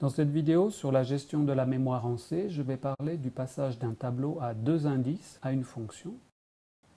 Dans cette vidéo sur la gestion de la mémoire en C, je vais parler du passage d'un tableau à deux indices à une fonction.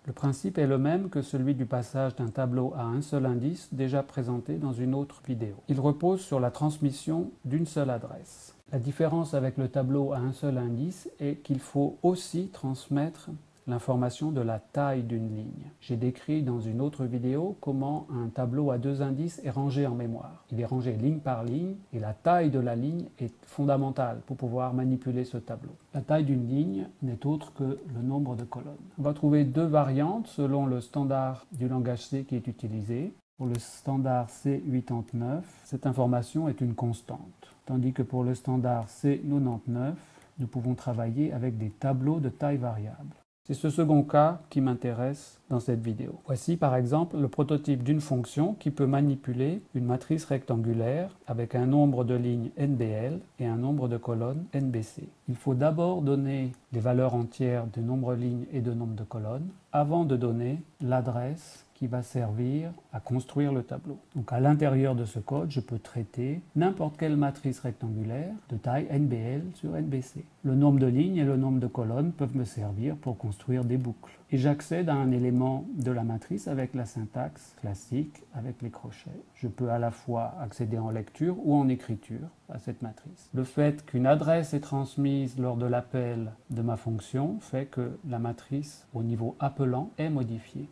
Le principe est le même que celui du passage d'un tableau à un seul indice déjà présenté dans une autre vidéo. Il repose sur la transmission d'une seule adresse. La différence avec le tableau à un seul indice est qu'il faut aussi transmettre l'information de la taille d'une ligne. J'ai décrit dans une autre vidéo comment un tableau à deux indices est rangé en mémoire. Il est rangé ligne par ligne et la taille de la ligne est fondamentale pour pouvoir manipuler ce tableau. La taille d'une ligne n'est autre que le nombre de colonnes. On va trouver deux variantes selon le standard du langage C qui est utilisé. Pour le standard C89, cette information est une constante, tandis que pour le standard C99, nous pouvons travailler avec des tableaux de taille variable. C'est ce second cas qui m'intéresse dans cette vidéo. Voici par exemple le prototype d'une fonction qui peut manipuler une matrice rectangulaire avec un nombre de lignes NBL et un nombre de colonnes NBC. Il faut d'abord donner les valeurs entières de nombre de lignes et de nombre de colonnes avant de donner l'adresse qui va servir à construire le tableau. Donc à l'intérieur de ce code, je peux traiter n'importe quelle matrice rectangulaire de taille NBL sur NBC. Le nombre de lignes et le nombre de colonnes peuvent me servir pour construire des boucles. Et j'accède à un élément de la matrice avec la syntaxe classique, avec les crochets. Je peux à la fois accéder en lecture ou en écriture à cette matrice. Le fait qu'une adresse est transmise lors de l'appel de ma fonction fait que la matrice au niveau appelant est modifiée.